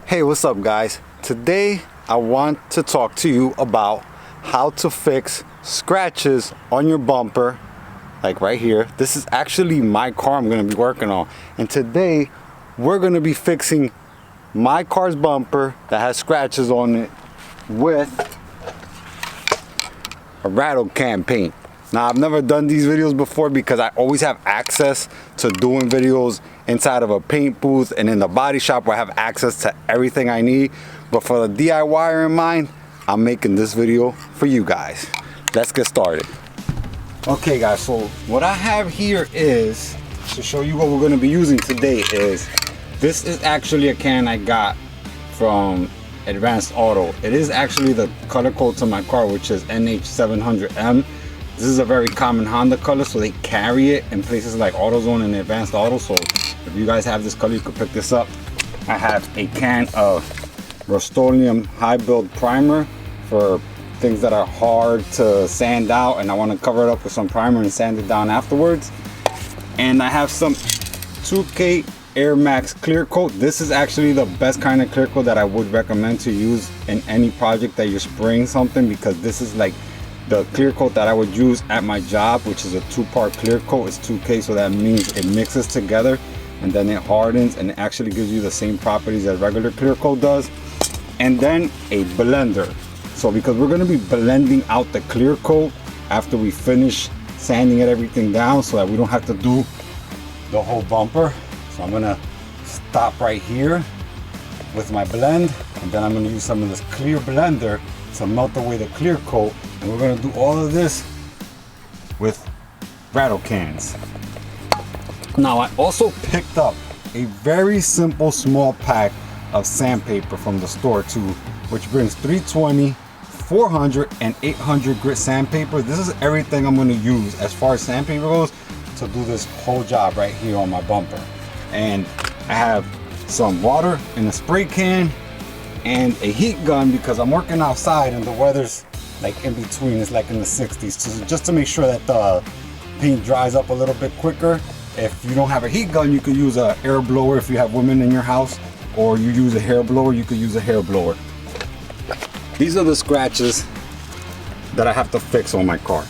Hey, what's up guys? Today I want to talk to you about how to fix scratches on your bumper, like right here. This is actually my car I'm going to be working on, and today we're going to be fixing my car's bumper that has scratches on it with a rattle can paint. Now, I've never done these videos before because I always have access to doing videos inside of a paint booth and in the body shop where I have access to everything I need. But for the DIYer in mind, I'm making this video for you guys. Let's get started. Okay guys, so what I have here is, to show you what we're going to be using today, is this is actually a can I got from Advanced Auto. It is actually the color code to my car, which is NH700M. This is a very common Honda color, so they carry it in places like AutoZone and Advanced Auto. So if you guys have this color, you can pick this up. I have a can of Rust-Oleum high build primer for things that are hard to sand out, and I want to cover it up with some primer and sand it down afterwards. And I have some 2K Air Max clear coat. This is actually the best kind of clear coat that I would recommend to use in any project that you're spraying something, because this is like the clear coat that I would use at my job, which is a 2-part clear coat. It's 2K, so that means it mixes together and then it hardens and it actually gives you the same properties that regular clear coat does. And then a blender. So because we're going to be blending out the clear coat after we finish sanding everything down, so that we don't have to do the whole bumper. So I'm going to stop right here with my blend, and then I'm going to use some of this clear blender to melt away the clear coat. And we're going to do all of this with rattle cans. Now, I also picked up a very simple small pack of sandpaper from the store too, which brings 320, 400, and 800 grit sandpaper. This is everything I'm going to use as far as sandpaper goes to do this whole job right here on my bumper. And I have some water in a spray can and a heat gun because I'm working outside and the weather's like in between, it's like in the 60s, so just to make sure that the paint dries up a little bit quicker. If you don't have a heat gun, you could use an air blower if you have women in your house, or you use a hair blower, you could use a hair blower. These are the scratches that I have to fix on my car.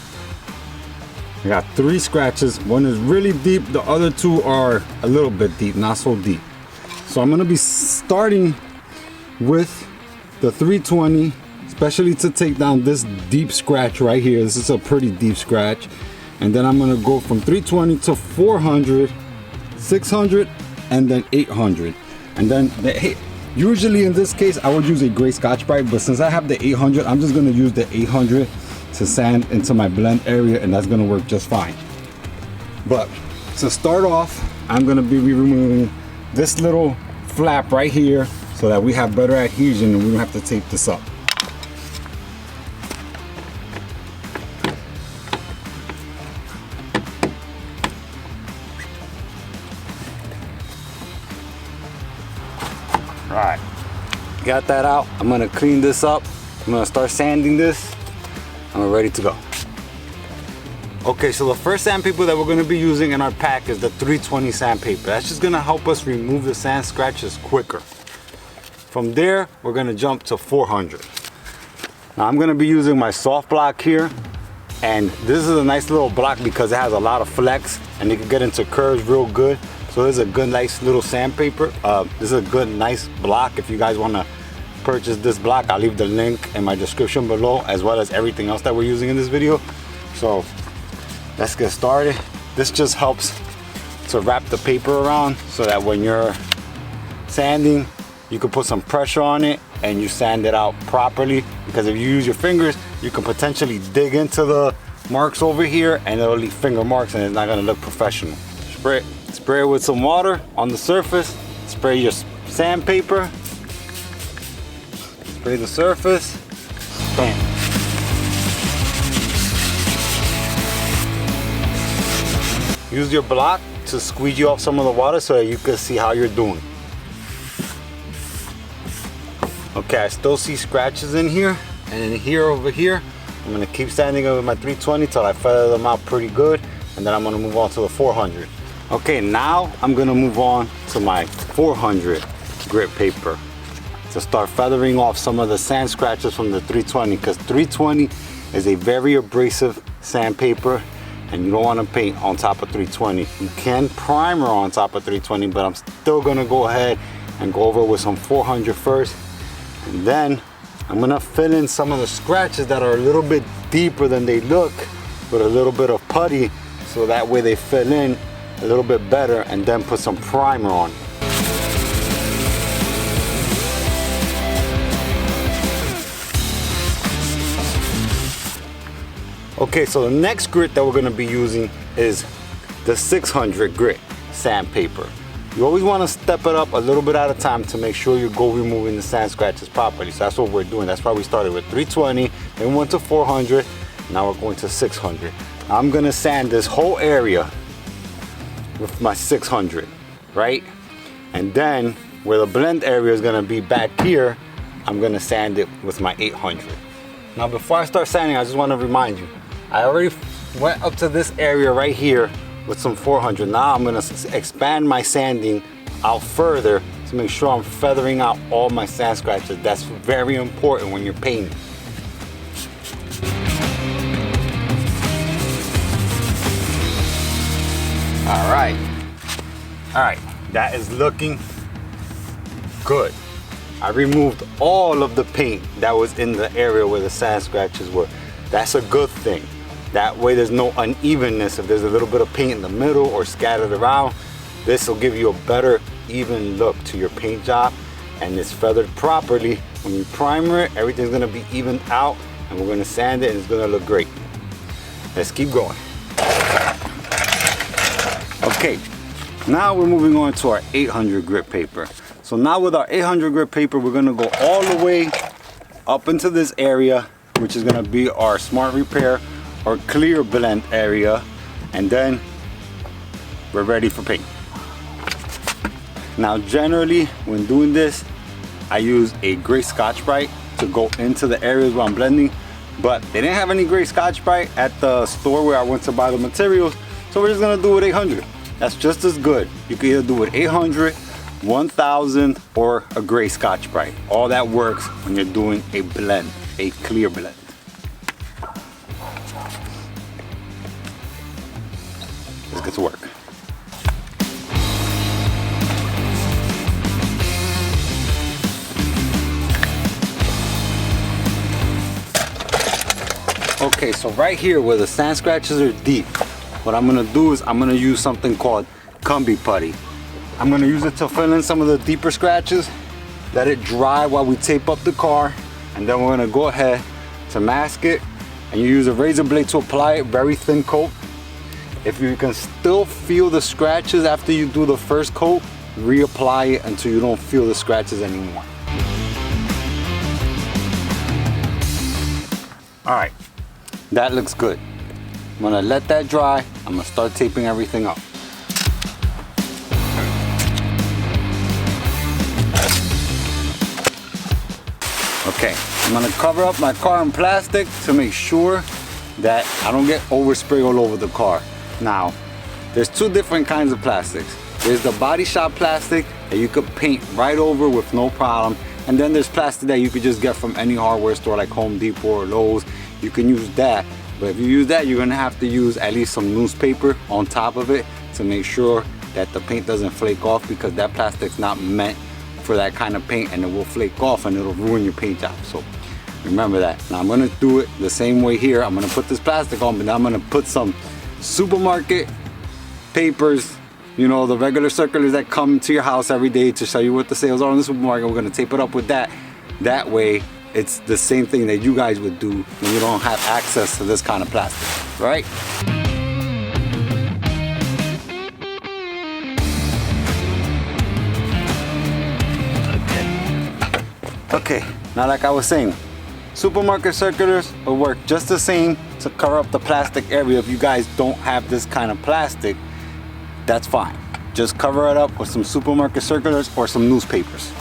I got 3 scratches. One is really deep, the other 2 are a little bit deep, not so deep. So I'm going to be starting with the 320, especially to take down this deep scratch right here. This is a pretty deep scratch. And then I'm going to go from 320 to 400, 600, and then 800. And then usually in this case I would use a gray Scotch-Brite, but since I have the 800, I'm just going to use the 800 to sand into my blend area, and that's going to work just fine. But to start off, I'm going to be removing this little flap right here so that we have better adhesion and we don't have to tape this up. Alright, got that out. I'm going to clean this up. I'm going to start sanding this, and we're ready to go. Okay, so the first sandpaper that we're going to be using in our pack is the 320 sandpaper. That's just going to help us remove the sand scratches quicker. From there, we're going to jump to 400. Now I'm going to be using my soft block here, and this is a nice little block because it has a lot of flex and it can get into curves real good. So this is a good nice little sandpaper. This is a good nice block. If you guys want to purchase this block, I'll leave the link in my description below, as well as everything else that we're using in this video. So let's get started. This just helps to wrap the paper around so that when you're sanding, you can put some pressure on it and you sand it out properly. Because if you use your fingers, you can potentially dig into the marks over here and it'll leave finger marks and it's not going to look professional. Spray it with some water on the surface. Spray your sandpaper. Spray the surface. Bam. Use your block to squeegee off some of the water so that you can see how you're doing. Okay, I still see scratches in here, and in here over here, I'm gonna keep sanding it with my 320 till I feather them out pretty good, and then I'm gonna move on to the 400. Okay, now I'm gonna move on to my 400 grit paper. to start feathering off some of the sand scratches from the 320, because 320 is a very abrasive sandpaper and you don't want to paint on top of 320. You can primer on top of 320, but I'm still gonna go ahead and go over with some 400 first, and then I'm gonna fill in some of the scratches that are a little bit deeper than they look with a little bit of putty, so that way they fill in a little bit better, and then put some primer on. Okay, so the next grit that we're gonna be using is the 600 grit sandpaper. You always wanna step it up a little bit at a time to make sure you go removing the sand scratches properly. So that's what we're doing. That's why we started with 320, then went to 400, now we're going to 600. I'm gonna sand this whole area with my 600, right? And then where the blend area is gonna be back here, I'm gonna sand it with my 800. Now before I start sanding, I just wanna remind you, I already went up to this area right here with some 400. Now I'm gonna expand my sanding out further to make sure I'm feathering out all my sand scratches. That's very important when you're painting. All right, that is looking good. I removed all of the paint that was in the area where the sand scratches were. That's a good thing. That way there's no unevenness. If there's a little bit of paint in the middle or scattered around, this will give you a better even look to your paint job, and it's feathered properly. When you primer it, everything's gonna be evened out, and we're gonna sand it and it's gonna look great. Let's keep going. Okay, now we're moving on to our 800 grit paper. So now with our 800 grit paper, we're gonna go all the way up into this area, which is gonna be our smart repair or clear blend area, and then we're ready for paint. Now generally when doing this, I use a gray Scotch-Brite to go into the areas where I'm blending, but they didn't have any gray Scotch-Brite at the store where I went to buy the materials, so we're just gonna do it 800. That's just as good. You can either do it 800, 1000, or a gray Scotch-Brite. All that works when you're doing a blend, a clear blend. Let's get to work. Okay, so right here where the sand scratches are deep, what I'm gonna do is I'm gonna use something called combi putty. I'm gonna use it to fill in some of the deeper scratches, let it dry while we tape up the car, and then we're gonna go ahead to mask it, and you use a razor blade to apply it, very thin coat. If you can still feel the scratches after you do the first coat, reapply it until you don't feel the scratches anymore. All right, that looks good. I'm gonna let that dry. I'm gonna start taping everything up. Okay, I'm gonna cover up my car in plastic to make sure that I don't get overspray all over the car. Now, there's two different kinds of plastics. There's the body shop plastic that you could paint right over with no problem. And then there's plastic that you could just get from any hardware store like Home Depot or Lowe's. You can use that. But if you use that, you're gonna have to use at least some newspaper on top of it to make sure that the paint doesn't flake off, because that plastic's not meant for that kind of paint, and it will flake off and it'll ruin your paint job. So remember that. Now I'm gonna do it the same way here. I'm gonna put this plastic on, but now I'm gonna put some supermarket papers, you know, the regular circulars that come to your house every day to show you what the sales are in the supermarket. We're gonna tape it up with that. That way it's the same thing that you guys would do when you don't have access to this kind of plastic, right? Okay, now like I was saying, supermarket circulars will work just the same to cover up the plastic area. If you guys don't have this kind of plastic, that's fine. Just cover it up with some supermarket circulars or some newspapers.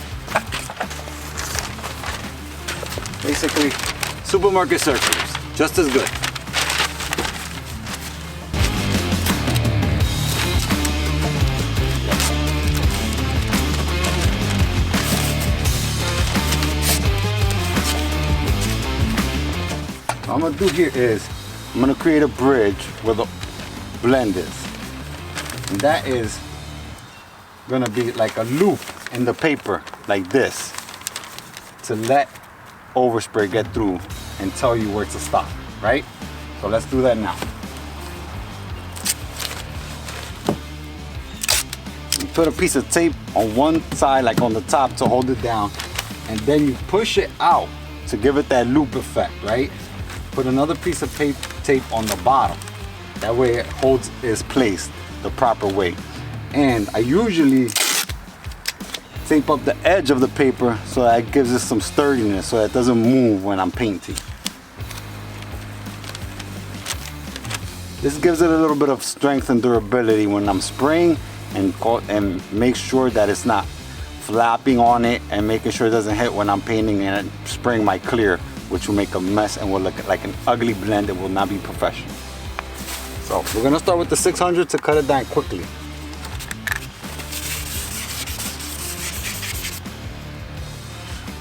Basically, supermarket circulars, just as good. I'm gonna do here is, I'm gonna create a bridge where the blend is. And that is gonna be like a loop in the paper, like this, to let overspray get through and tell you where to stop, right? So let's do that now. You put a piece of tape on one side, like on the top, to hold it down, and then you push it out to give it that loop effect, right? Put another piece of tape on the bottom. That way it holds its place the proper way. And I usually tape up the edge of the paper so that it gives it some sturdiness, so that it doesn't move when I'm painting. This gives it a little bit of strength and durability when I'm spraying, and make sure that it's not flapping on it, and making sure it doesn't hit when I'm painting and spraying my clear, which will make a mess and will look like an ugly blend. It will not be professional. So we're gonna start with the 600 to cut it down quickly.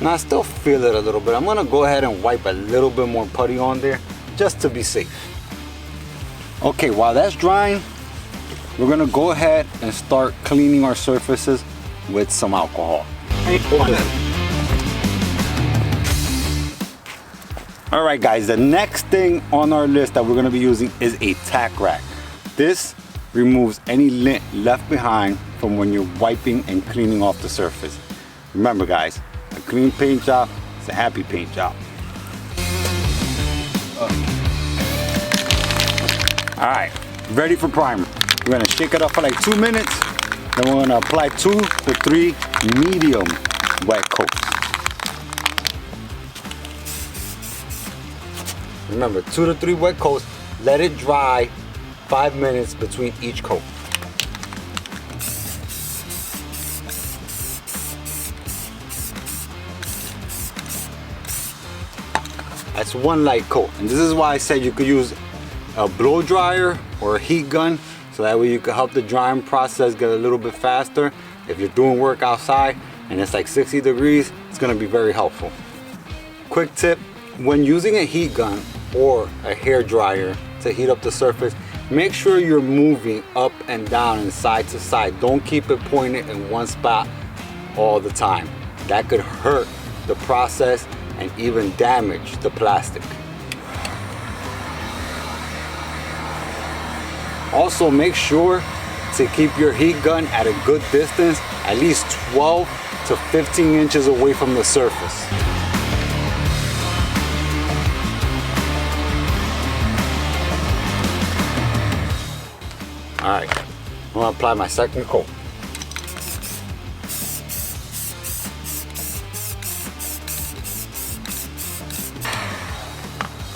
Now I still feel it a little bit. I'm gonna go ahead and wipe a little bit more putty on there just to be safe. Okay, while that's drying, we're gonna go ahead and start cleaning our surfaces with some alcohol. All right guys, the next thing on our list that we're gonna be using is a tack rack. This removes any lint left behind from when you're wiping and cleaning off the surface. Remember guys, a clean paint job is a happy paint job. All right, ready for primer. We're gonna shake it up for like 2 minutes. Then we're gonna apply 2 to 3 medium wet coats. Remember, 2 to 3 wet coats. Let it dry 5 minutes between each coat. That's 1 light coat. And this is why I said you could use a blow dryer or a heat gun, so that way you can help the drying process get a little bit faster. If you're doing work outside and it's like 60 degrees, it's gonna be very helpful. Quick tip, when using a heat gun or a hair dryer to heat up the surface, make sure you're moving up and down and side to side. Don't keep it pointed in one spot all the time. That could hurt the process and even damage the plastic. Also, make sure to keep your heat gun at a good distance, at least 12 to 15 inches away from the surface. All right, I'm gonna apply my second coat.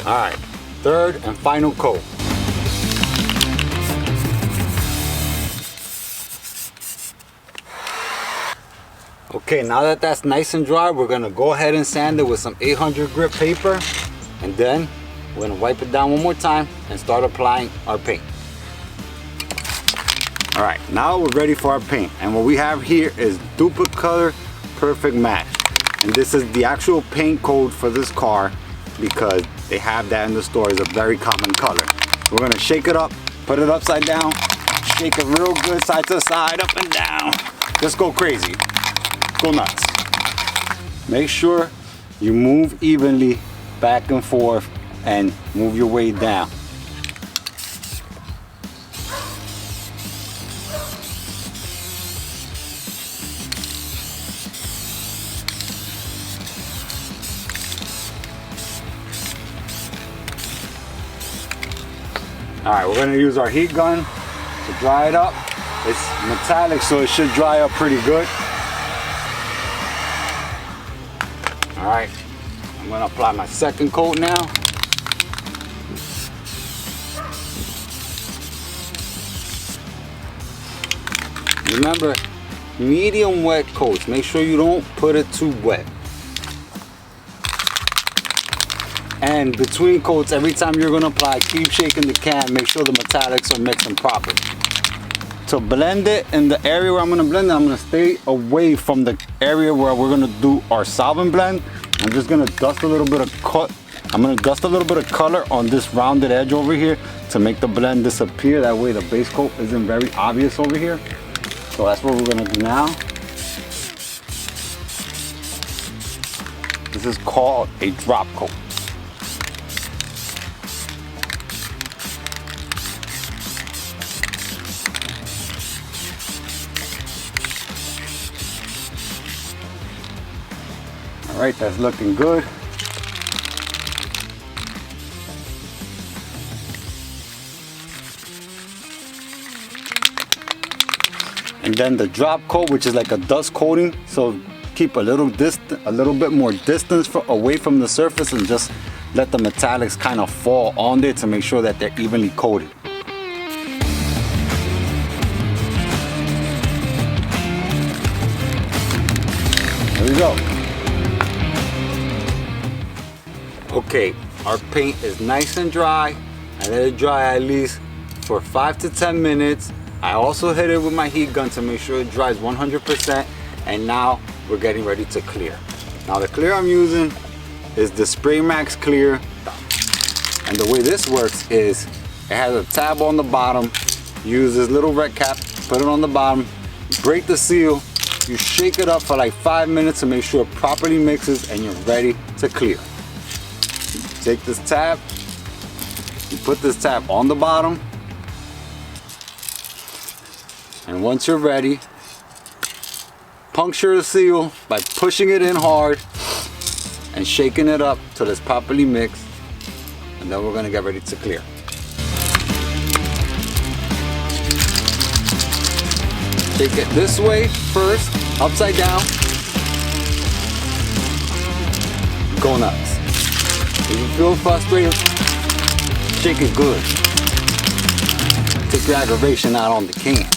All right, third and final coat. Okay, now that that's nice and dry, we're gonna go ahead and sand it with some 800 grit paper, and then we're gonna wipe it down one more time and start applying our paint. All right, now we're ready for our paint, and what we have here is Duplicolor Perfect Match, and this is the actual paint code for this car because they have that in the store. It's a very common color. We're gonna shake it up, put it upside down, shake it real good, side to side, up and down. Just go crazy. Go nuts. Make sure you move evenly back and forth and move your way down. All right, we're gonna use our heat gun to dry it up. It's metallic, so it should dry up pretty good. All right, I'm gonna apply my second coat now. Remember, medium wet coats. Make sure you don't put it too wet. And between coats, every time you're gonna apply, keep shaking the can. Make sure the metallics are mixing properly. To blend it in the area where I'm gonna blend it, I'm gonna stay away from the area where we're gonna do our solvent blend. I'm just gonna dust a little bit of I'm gonna dust a little bit of color on this rounded edge over here to make the blend disappear. That way the base coat isn't very obvious over here. So that's what we're gonna do now. This is called a drop coat. All right, that's looking good. And then the drop coat, which is like a dust coating, so keep a little bit more distance away from the surface and just let the metallics kind of fall on there to make sure that they're evenly coated. There we go. Okay, our paint is nice and dry. I let it dry at least for 5 to 10 minutes. I also hit it with my heat gun to make sure it dries 100%. And now we're getting ready to clear. Now the clear I'm using is the Spray Max Clear. And the way this works is it has a tab on the bottom. Use this little red cap, put it on the bottom, break the seal. You shake it up for like 5 minutes to make sure it properly mixes and you're ready to clear. Take this tab, you put this tab on the bottom, and once you're ready, puncture the seal by pushing it in hard and shaking it up till it's properly mixed, and then we're gonna get ready to clear. Shake it this way first, upside down, go nuts. If you feel frustrated, shake it good. Take your aggravation out on the can.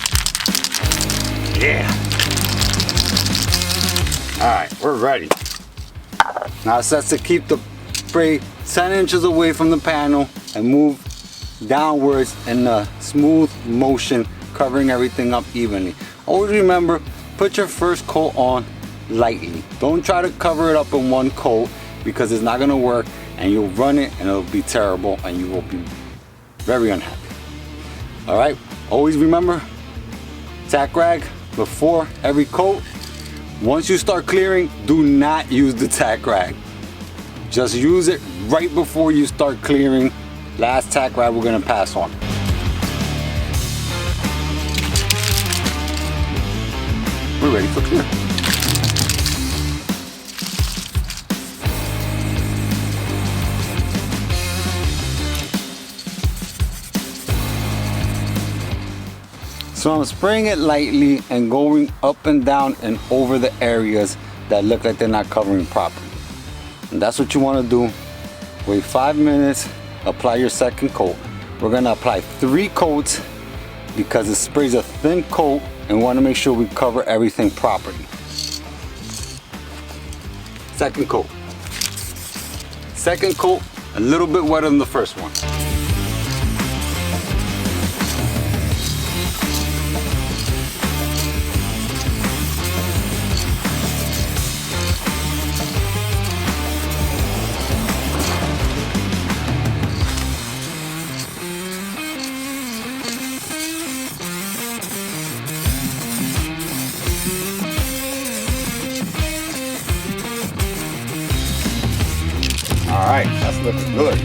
Yeah. All right, we're ready. Now it says to keep the spray 10 inches away from the panel and move downwards in a smooth motion, covering everything up evenly. Always remember, put your first coat on lightly. Don't try to cover it up in one coat because it's not gonna work, and you'll run it and it'll be terrible and you will be very unhappy. All right, always remember, tack rag before every coat. Once you start clearing, do not use the tack rag. Just use it right before you start clearing. Last tack rag we're gonna pass on. We're ready for clear. So I'm spraying it lightly and going up and down and over the areas that look like they're not covering properly. And that's what you want to do. Wait 5 minutes, apply your second coat. We're going to apply 3 coats because it sprays a thin coat and we want to make sure we cover everything properly. Second coat. Second coat, a little bit wetter than the first one. All right, that's looking good.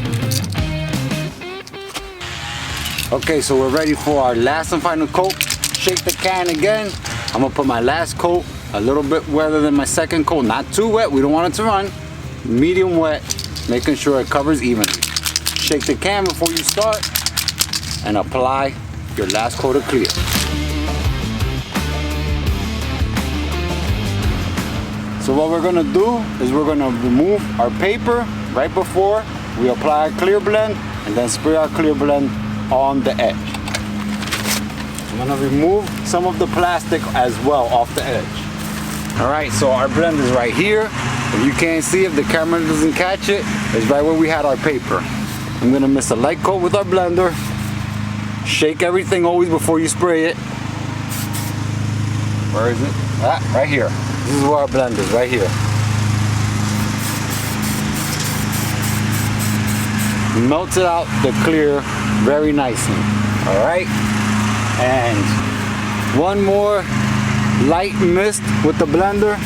Okay, so we're ready for our last and final coat. Shake the can again. I'm gonna put my last coat a little bit wetter than my second coat. Not too wet, we don't want it to run. Medium wet, making sure it covers evenly. Shake the can before you start and apply your last coat of clear. So what we're gonna do is we're gonna remove our paper right before we apply our clear blend and then spray our clear blend on the edge. I'm gonna remove some of the plastic as well off the edge. All right, so our blend is right here. If you can't see, if the camera doesn't catch it, it's right where we had our paper. I'm gonna mix a light coat with our blender. Shake everything always before you spray it. Where is it? Ah, right here. This is where our blend is, right here. melted out the clear very nicely. All right, and one more light mist with the blender.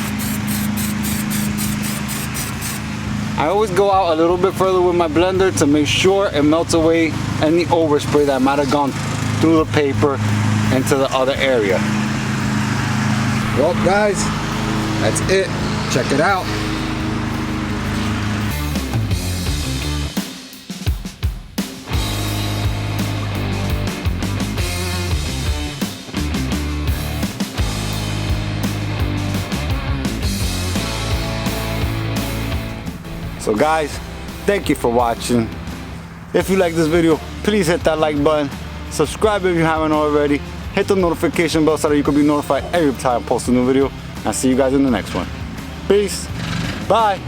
I always go out a little bit further with my blender to make sure it melts away any overspray that might have gone through the paper into the other area. Well, guys, that's it. Check it out. So guys, thank you for watching. If you like this video, please hit that like button. Subscribe if you haven't already. Hit the notification bell so that you can be notified every time I post a new video. I'll see you guys in the next one. Peace. Bye.